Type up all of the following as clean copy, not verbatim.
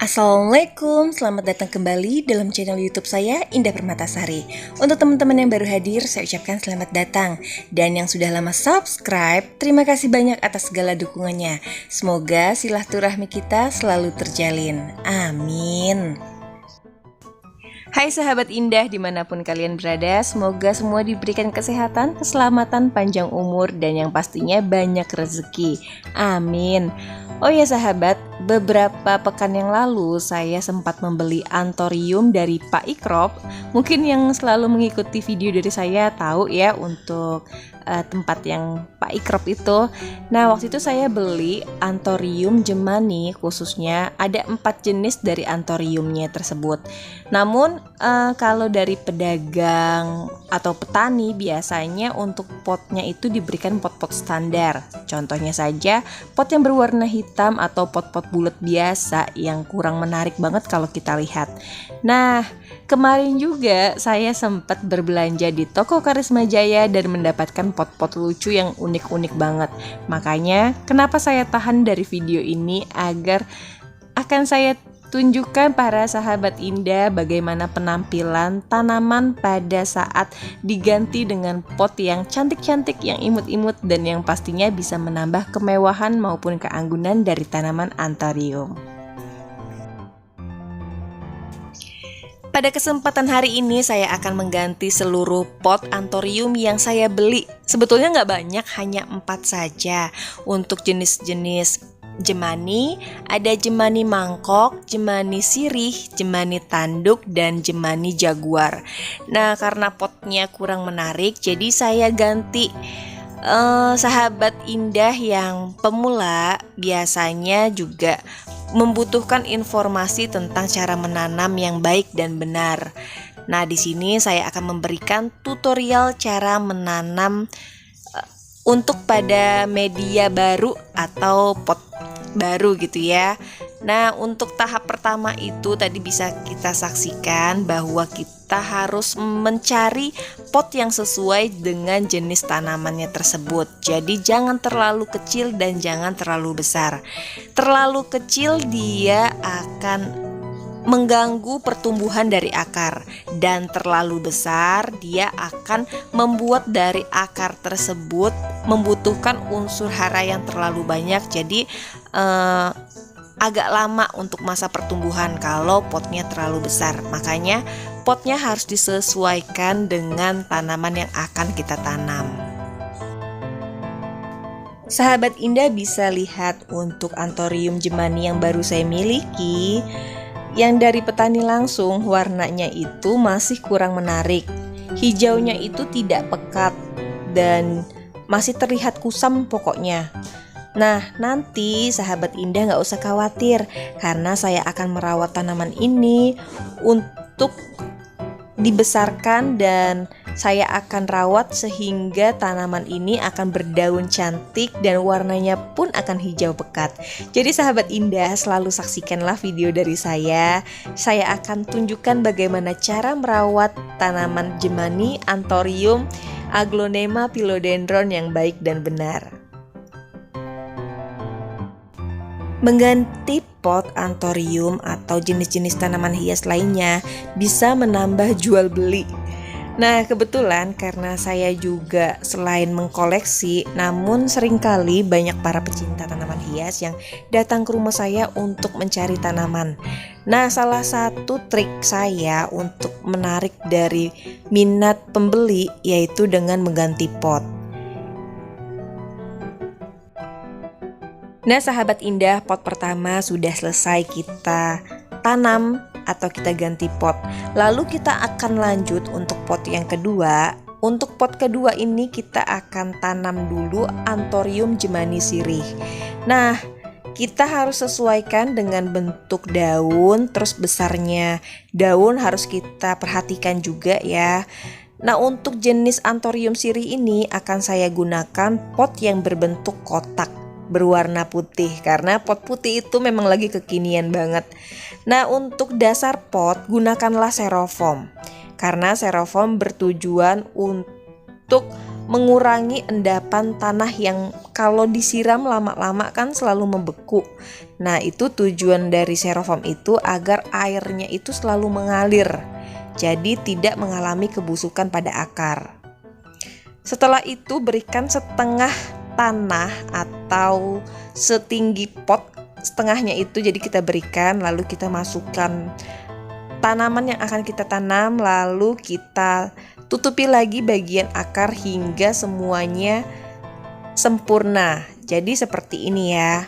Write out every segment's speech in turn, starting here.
Assalamualaikum, selamat datang kembali dalam channel YouTube saya, Indah Permatasari. Untuk teman-teman yang baru hadir, saya ucapkan selamat datang. Dan yang sudah lama subscribe, terima kasih banyak atas segala dukungannya. Semoga silaturahmi kita selalu terjalin. Amin. Hai sahabat indah dimanapun kalian berada, semoga semua diberikan kesehatan, keselamatan, panjang umur, dan yang pastinya banyak rezeki. Amin. Oh ya sahabat, beberapa pekan yang lalu saya sempat membeli antorium dari Pak Ikrop. Mungkin yang selalu mengikuti video dari saya tahu ya untuk tempat yang Pak Ikrop itu. Nah waktu itu saya beli antorium Jemani, khususnya ada 4 jenis dari antoriumnya tersebut. Namun kalau dari pedagang atau petani biasanya untuk potnya itu diberikan pot-pot standar. Contohnya saja pot yang berwarna hitam atau pot-pot bulat biasa yang kurang menarik banget kalau kita lihat. Nah kemarin juga saya sempat berbelanja di toko Karisma Jaya dan mendapatkan pot-pot lucu yang unik-unik banget. Makanya kenapa saya tahan dari video ini agar akan saya tunjukkan para sahabat indah bagaimana penampilan tanaman pada saat diganti dengan pot yang cantik-cantik, yang imut-imut, dan yang pastinya bisa menambah kemewahan maupun keanggunan dari tanaman antorium. Pada kesempatan hari ini saya akan mengganti seluruh pot antorium yang saya beli. Sebetulnya nggak banyak, hanya 4 saja. Untuk jenis-jenis Jemani, ada Jemani mangkok, Jemani sirih, Jemani tanduk, dan Jemani jaguar. Nah karena potnya kurang menarik, jadi saya ganti. Sahabat indah yang pemula biasanya juga membutuhkan informasi tentang cara menanam yang baik dan benar. Nah, di sini saya akan memberikan tutorial cara menanam untuk pada media baru atau pot baru gitu ya. Nah, untuk tahap pertama itu tadi bisa kita saksikan bahwa kita harus mencari pot yang sesuai dengan jenis tanamannya tersebut. Jadi jangan terlalu kecil dan jangan terlalu besar. Terlalu kecil dia akan mengganggu pertumbuhan dari akar, dan terlalu besar dia akan membuat dari akar tersebut membutuhkan unsur hara yang terlalu banyak. Jadi agak lama untuk masa pertumbuhan kalau potnya terlalu besar. Makanya potnya harus disesuaikan dengan tanaman yang akan kita tanam. Sahabat indah bisa lihat untuk antorium Jemani yang baru saya miliki, yang dari petani langsung, warnanya itu masih kurang menarik. Hijaunya itu tidak pekat dan masih terlihat kusam pokoknya. Nah nanti sahabat indah gak usah khawatir, karena saya akan merawat tanaman ini untuk dibesarkan, dan saya akan rawat sehingga tanaman ini akan berdaun cantik dan warnanya pun akan hijau pekat. Jadi sahabat indah selalu saksikanlah video dari saya. Saya akan tunjukkan bagaimana cara merawat tanaman Jemani, antorium, aglonema, philodendron yang baik dan benar. Mengganti pot antorium atau jenis-jenis tanaman hias lainnya bisa menambah jual beli. Nah kebetulan karena saya juga selain mengkoleksi, namun seringkali banyak para pecinta tanaman hias yang datang ke rumah saya untuk mencari tanaman. Nah salah satu trik saya untuk menarik dari minat pembeli yaitu dengan mengganti pot. Nah sahabat indah, pot pertama sudah selesai kita tanam atau kita ganti pot. Lalu kita akan lanjut untuk pot yang kedua. Untuk pot kedua ini kita akan tanam dulu antorium Jemani sirih. Nah kita harus sesuaikan dengan bentuk daun, terus besarnya daun harus kita perhatikan juga ya. Nah untuk jenis antorium sirih ini akan saya gunakan pot yang berbentuk kotak berwarna putih, karena pot putih itu memang lagi kekinian banget. Nah untuk dasar pot gunakanlah styrofoam, karena styrofoam bertujuan untuk mengurangi endapan tanah yang kalau disiram lama-lama kan selalu membeku. Nah, itu tujuan dari Styrofoam itu agar airnya itu selalu mengalir, jadi tidak mengalami kebusukan pada akar. Setelah itu berikan setengah tanah atau setinggi pot, setengahnya itu jadi kita berikan, lalu kita masukkan tanaman yang akan kita tanam, lalu kita tutupi lagi bagian akar hingga semuanya sempurna. Jadi seperti ini ya.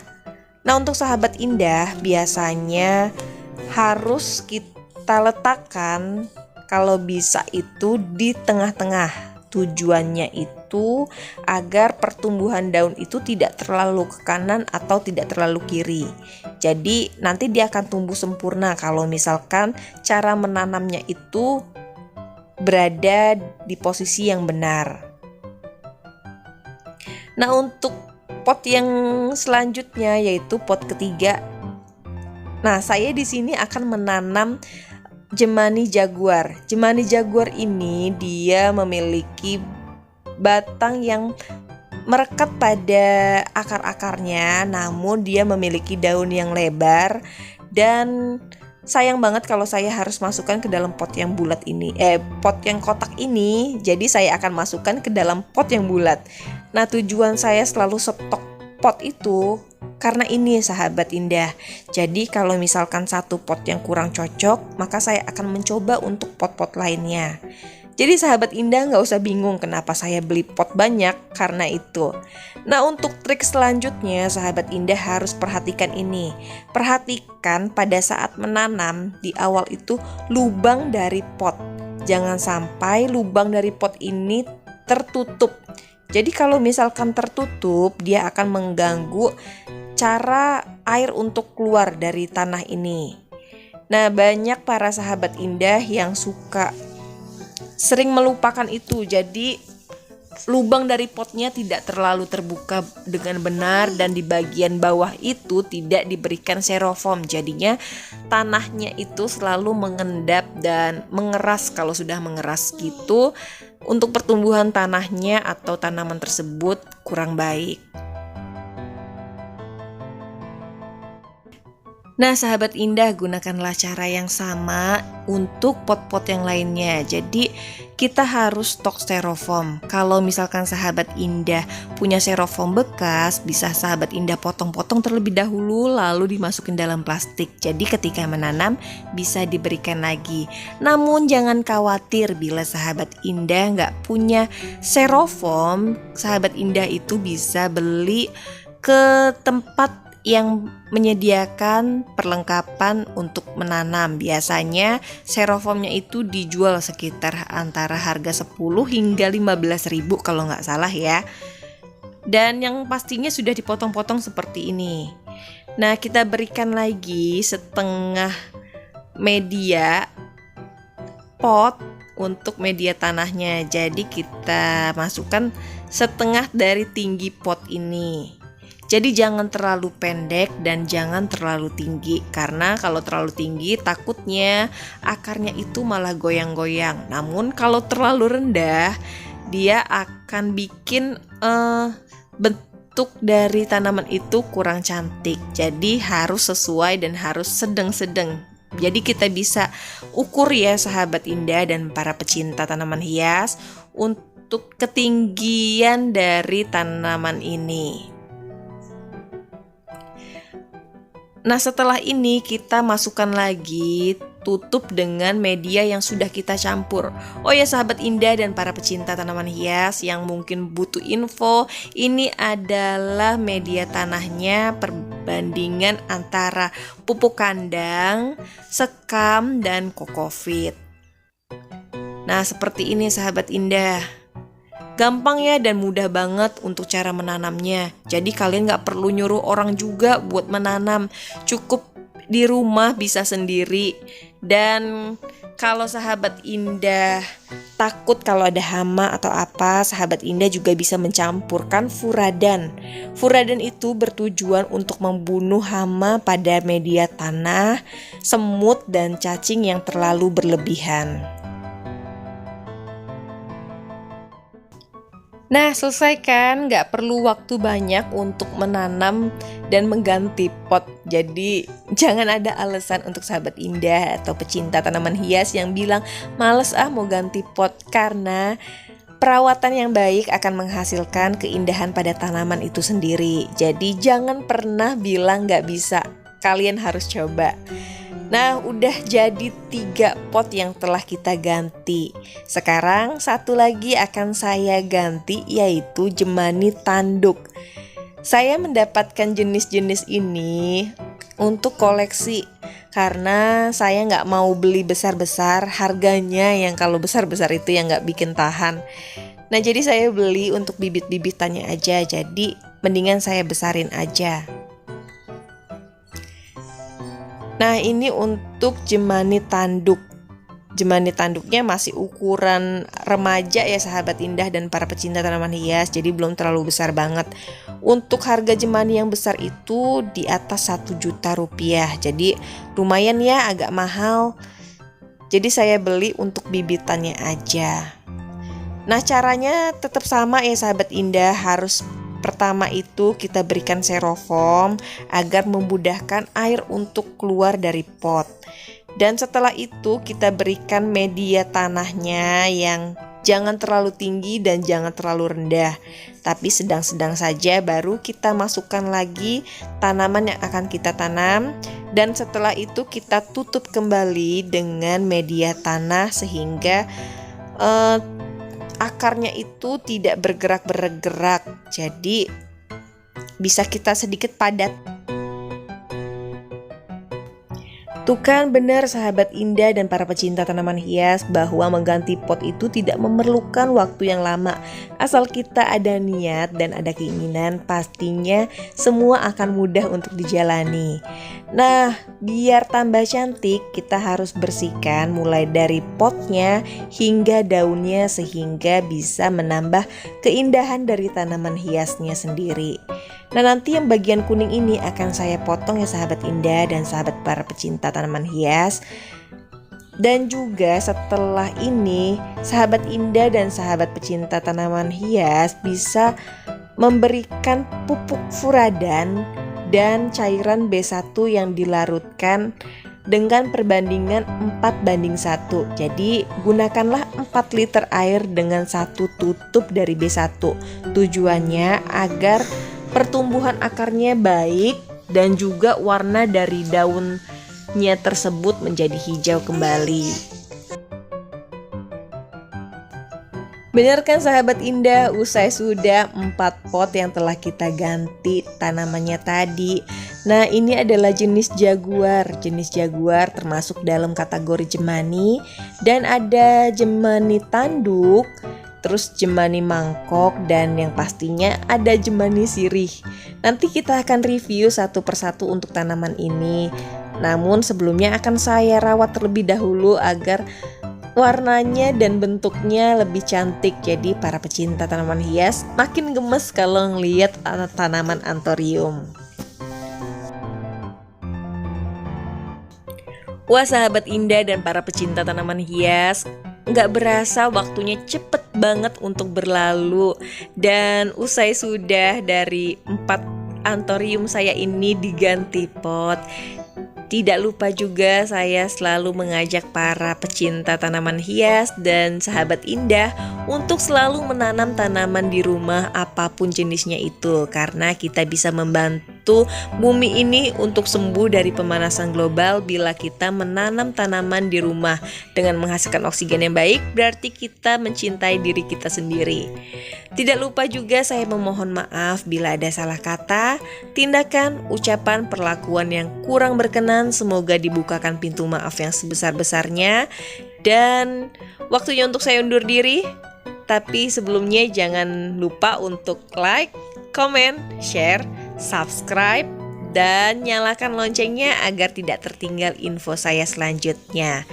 Nah, untuk sahabat indah biasanya harus kita letakkan kalau bisa itu di tengah-tengah. Tujuannya itu agar pertumbuhan daun itu tidak terlalu ke kanan atau tidak terlalu kiri. Jadi nanti dia akan tumbuh sempurna kalau misalkan cara menanamnya itu berada di posisi yang benar. Nah, untuk pot yang selanjutnya yaitu pot ketiga. Nah, saya di sini akan menanam Jemani Jaguar. Jemani Jaguar ini dia memiliki batang yang merekat pada akar-akarnya, namun dia memiliki daun yang lebar dan sayang banget kalau saya harus masukkan ke dalam pot yang bulat ini, pot yang kotak ini. Jadi saya akan masukkan ke dalam pot yang bulat. Nah, tujuan saya selalu stok pot itu karena ini sahabat indah. Jadi kalau misalkan satu pot yang kurang cocok, maka saya akan mencoba untuk pot-pot lainnya. Jadi sahabat indah gak usah bingung kenapa saya beli pot banyak, karena itu. Nah, untuk trik selanjutnya sahabat indah harus perhatikan ini. Perhatikan pada saat menanam di awal itu lubang dari pot. Jangan sampai lubang dari pot ini tertutup. Jadi kalau misalkan tertutup, dia akan mengganggu cara air untuk keluar dari tanah ini. Nah, banyak para sahabat indah yang sering melupakan itu. Jadi lubang dari potnya tidak terlalu terbuka dengan benar dan di bagian bawah itu tidak diberikan Styrofoam. Jadinya tanahnya itu selalu mengendap dan mengeras. Kalau sudah mengeras gitu, untuk pertumbuhan tanahnya atau tanaman tersebut kurang baik. Nah, sahabat indah, gunakanlah cara yang sama untuk pot-pot yang lainnya. Jadi kita harus stok Styrofoam. Kalau misalkan sahabat indah punya Styrofoam bekas, bisa sahabat indah potong-potong terlebih dahulu lalu dimasukin dalam plastik. Jadi ketika menanam bisa diberikan lagi. Namun jangan khawatir bila sahabat indah nggak punya Styrofoam, sahabat indah itu bisa beli ke tempat yang menyediakan perlengkapan untuk menanam. Biasanya Styrofoamnya itu dijual sekitar antara harga 10 hingga 15.000 kalau nggak salah ya. Dan yang pastinya sudah dipotong-potong seperti ini. Nah, kita berikan lagi setengah media pot untuk media tanahnya. Jadi kita masukkan setengah dari tinggi pot ini. Jadi jangan terlalu pendek dan jangan terlalu tinggi, karena kalau terlalu tinggi takutnya akarnya itu malah goyang-goyang. Namun kalau terlalu rendah dia akan bikin bentuk dari tanaman itu kurang cantik. Jadi harus sesuai dan harus sedang-sedang. Jadi kita bisa ukur ya sahabat indah dan para pecinta tanaman hias untuk ketinggian dari tanaman ini. Nah, setelah ini kita masukkan lagi, tutup dengan media yang sudah kita campur. Oh ya sahabat indah dan para pecinta tanaman hias yang mungkin butuh info, ini adalah media tanahnya perbandingan antara pupuk kandang, sekam, dan kokopit. Nah, seperti ini sahabat indah. Gampang ya dan mudah banget untuk cara menanamnya. Jadi kalian gak perlu nyuruh orang juga buat menanam. Cukup di rumah bisa sendiri. Dan kalau sahabat indah takut kalau ada hama atau apa, sahabat indah juga bisa mencampurkan furadan. Furadan itu bertujuan untuk membunuh hama pada media tanah, semut, dan cacing yang terlalu berlebihan. Nah, selesai kan? Nggak perlu waktu banyak untuk menanam dan mengganti pot. Jadi, jangan ada alasan untuk sahabat indah atau pecinta tanaman hias yang bilang, males mau ganti pot. Karena perawatan yang baik akan menghasilkan keindahan pada tanaman itu sendiri. Jadi, jangan pernah bilang nggak bisa. Kalian harus coba. Nah, udah jadi 3 pot yang telah kita ganti. Sekarang satu lagi akan saya ganti, yaitu jemani tanduk. Saya mendapatkan jenis-jenis ini untuk koleksi karena saya nggak mau beli besar-besar, harganya yang kalau besar-besar itu yang nggak bikin tahan. Nah, jadi saya beli untuk bibit-bibitannya aja, jadi mendingan saya besarin aja. Nah, ini untuk jemani tanduk. Jemani tanduknya masih ukuran remaja ya sahabat indah dan para pecinta tanaman hias, jadi belum terlalu besar banget. Untuk harga jemani yang besar itu di atas 1 juta rupiah, jadi lumayan ya, agak mahal. Jadi saya beli untuk bibitannya aja. Nah, caranya tetap sama ya sahabat indah, harus pertama itu kita berikan styrofoam agar memudahkan air untuk keluar dari pot. Dan setelah itu kita berikan media tanahnya yang jangan terlalu tinggi dan jangan terlalu rendah, tapi sedang-sedang saja. Baru kita masukkan lagi tanaman yang akan kita tanam. Dan setelah itu kita tutup kembali dengan media tanah sehingga akarnya itu tidak bergerak-gerak, jadi bisa kita sedikit padat. Tuh kan benar sahabat indah dan para pecinta tanaman hias bahwa mengganti pot itu tidak memerlukan waktu yang lama. Asal kita ada niat dan ada keinginan, pastinya semua akan mudah untuk dijalani. Nah, biar tambah cantik kita harus bersihkan mulai dari potnya hingga daunnya sehingga bisa menambah keindahan dari tanaman hiasnya sendiri. Nah, nanti yang bagian kuning ini akan saya potong ya sahabat indah dan sahabat para pecinta tanaman hias. Dan juga setelah ini sahabat indah dan sahabat pecinta tanaman hias bisa memberikan pupuk furadan dan cairan B1 yang dilarutkan dengan perbandingan 4:1. Jadi gunakanlah 4 liter air dengan 1 tutup dari B1. Tujuannya agar pertumbuhan akarnya baik dan juga warna dari daunnya tersebut menjadi hijau kembali. Benar kan sahabat indah, usai sudah 4 pot yang telah kita ganti tanamannya tadi. Nah, ini adalah jenis jaguar. Jenis jaguar termasuk dalam kategori jemani dan ada jemani tanduk, terus jemani mangkok, dan yang pastinya ada jemani sirih. Nanti kita akan review satu persatu untuk tanaman ini. Namun sebelumnya akan saya rawat terlebih dahulu agar warnanya dan bentuknya lebih cantik. Jadi para pecinta tanaman hias makin gemes kalau ngelihat tanaman anthurium. Wah sahabat indah dan para pecinta tanaman hias, nggak berasa waktunya cepet banget untuk berlalu. Dan usai sudah dari 4 anthurium saya ini diganti pot. Tidak lupa juga saya selalu mengajak para pecinta tanaman hias dan sahabat indah untuk selalu menanam tanaman di rumah apapun jenisnya itu, karena kita bisa membantu bumi ini untuk sembuh dari pemanasan global bila kita menanam tanaman di rumah. Dengan menghasilkan oksigen yang baik, berarti kita mencintai diri kita sendiri. Tidak lupa juga saya memohon maaf bila ada salah kata, tindakan, ucapan, perlakuan yang kurang berkenan. Semoga dibukakan pintu maaf yang sebesar-besarnya. Dan waktunya untuk saya undur diri. Tapi sebelumnya jangan lupa untuk like, comment, share, subscribe, dan nyalakan loncengnya agar tidak tertinggal info saya selanjutnya.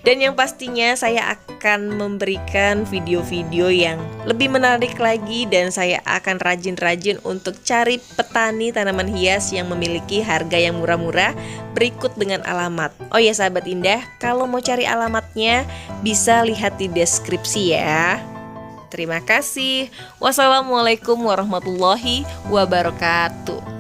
Dan yang pastinya saya akan memberikan video-video yang lebih menarik lagi, dan saya akan rajin-rajin untuk cari petani tanaman hias yang memiliki harga yang murah-murah berikut dengan alamat. Oh ya sahabat indah, kalau mau cari alamatnya bisa lihat di deskripsi ya. Terima kasih. Wassalamualaikum warahmatullahi wabarakatuh.